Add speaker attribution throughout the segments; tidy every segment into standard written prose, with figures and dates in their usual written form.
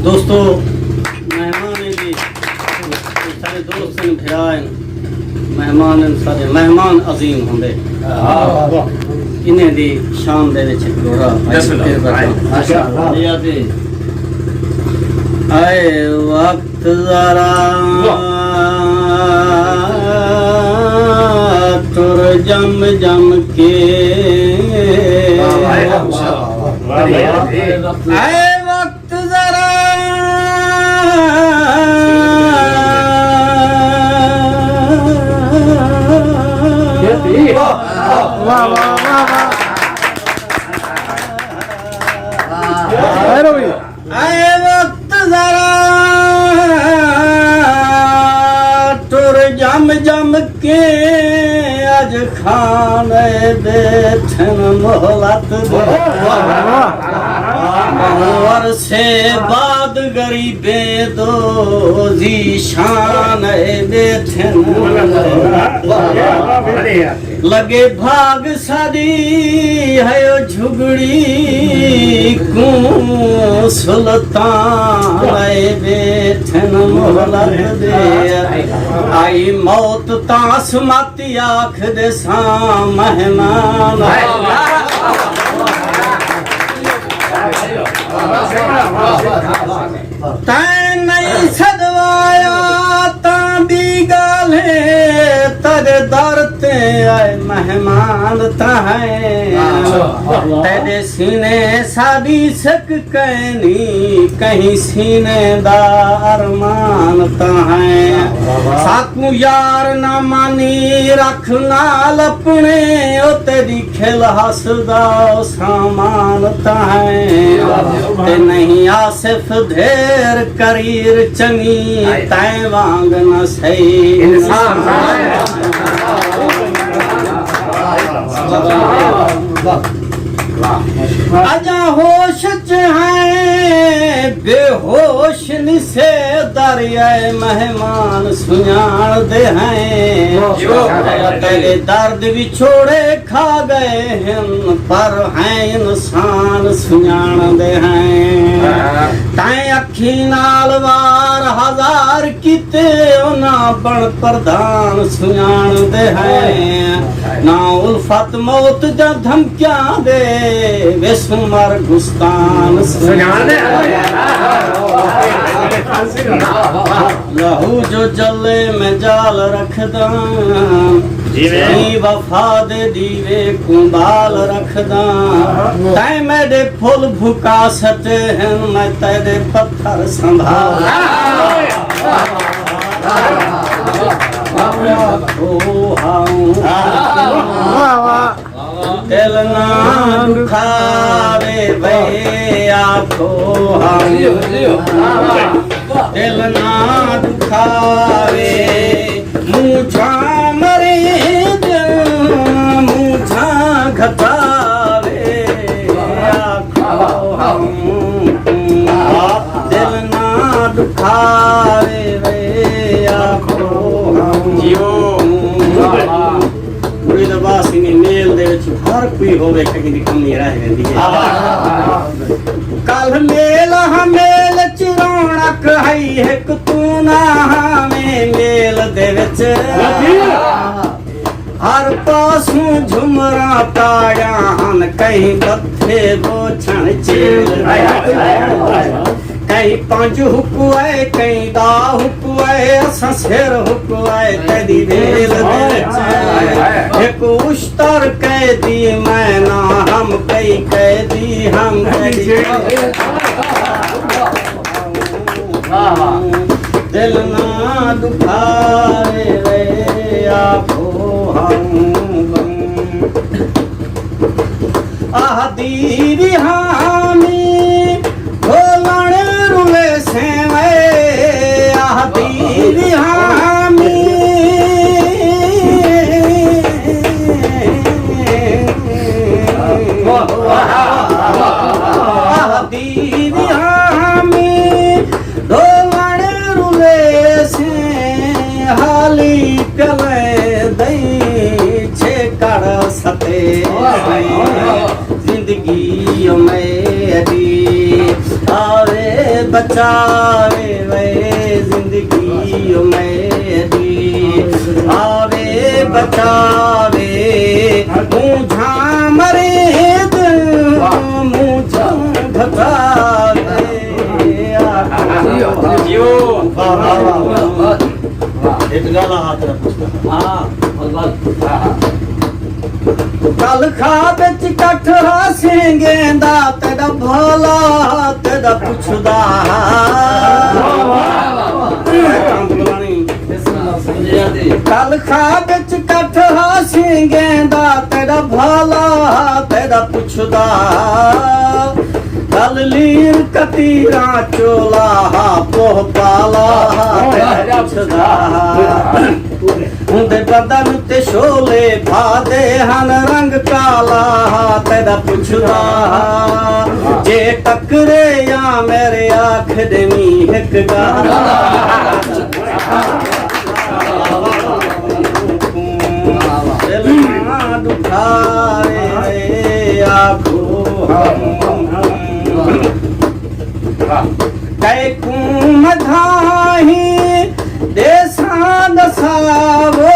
Speaker 1: दोस्तों मेहमान जी सारे दोस्त मेहमान सारे मेहमान अजीम होंगे इन्हें दी शाम दे विच जोड़ा आए वक्त जरा तुर जम जम के आए वक्त जरा आए वक्त जरा तुर जम जम के अज खाने बैठन मोहलत और से बाद गरीबे दो जी शान बैठन लगे भाग सारी है झुगड़ी को सुल्तान बैठन मोहलत दे आई मौत तास माती आख दे सा मेहमान तैं नहीं सदवाया ता भी गाले तेरे दर ते आए मेहमान तेरे सीने सादी सक कहनी कहीं सीने दा अरमान साकू यार ना मानी रख नाल अपने ओ तेरी खिल हसदा सामान ते नहीं आसिफ ढेर करीर चंगी तैं वांग न सही इंसान अजा होश च है बेहोश निसे दरियाए मेहमान सुनान दे हैं तेरे दर्द विछोड़े खा गए हैं पर हैं इंसान सुनान दे हैं तैं अखी नाल वार हजार किते ना बण प्रधान सुनान दे हैं ना उल्फत मौत जा धमकियां दे बेसुमार गुस्तान सुनान लहू जो जले में जाल रखदा वफा दे दीवे कुंबाल रखदा तैं मेरे फुल भुका सते हैं मैं तेरे पत्थर संभाल दिल ना दुखावे भई आखो दिल ना दुखावे मुझा मरे मुझा घटावे आखो दिल ना दुखावे वे आखो जीवो मेल दे हर कोई होवे कहीं दी कमी रह वेंदी है कल मेल मेल च रौनक है एक तू ना में मेल दे विच हर पासों झुमरा ताया हन कहीं बथे बोछण चेल कहीं पंज हुकुए कहीं दा हुकुए असा सिर हुकुए तेरी वेल दे एक उश्तर कैदी मैं ना हम कई कैदी हम दिल ना दुखाए रे आखो हम आह दीदी हामी से आह दीदी हामी आह दीदी हामी ढोलण रुले से हाली कले दई छे कर सते बचावे वे जिंदगी मेरी आवे बचावे मुझा मरे मुझा भगावे
Speaker 2: एक गाना हाथ
Speaker 1: कल खा बिच कठ सिंगेंदा तेरा भला तेरा पुछदा कल खा बिच कठ सिंगेंदा तेरा भला तेरा पुछदा कल लीर कतीरा चोला पोह पाला तेरा पुछदा ਹੁੰਦੇ ਬਦਨ ਤੇ ਸ਼ੋਲੇ ਭਾਦੇ ਹਨ ਰੰਗ ਕਾਲਾ ਤੇਰਾ ਪੁੱਛਦਾ ਜੇ ਟੱਕਰੇ ਆ ਮੇਰੇ ਆਖ ਦੇਵੀਂ ਇੱਕ ਗਾਣਾ ਦਿਲ ਨਾ ਦੁਖਾਰੇ ਆਖੋ ਕੈ ਕੂ ਮਧਾਹੀ देसां दसावो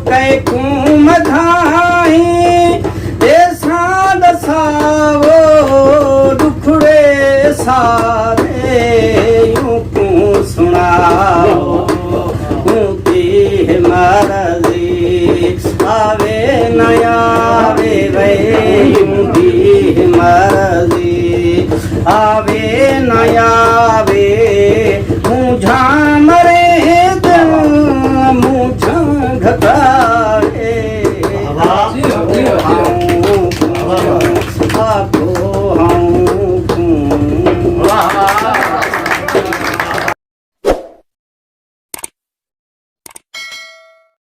Speaker 1: कै कूम धाई देसां दसावो दुखड़े सारे यूं कू सुनाओ की मरजी आवे न आवे वे यूं की मरजी आवे न आवे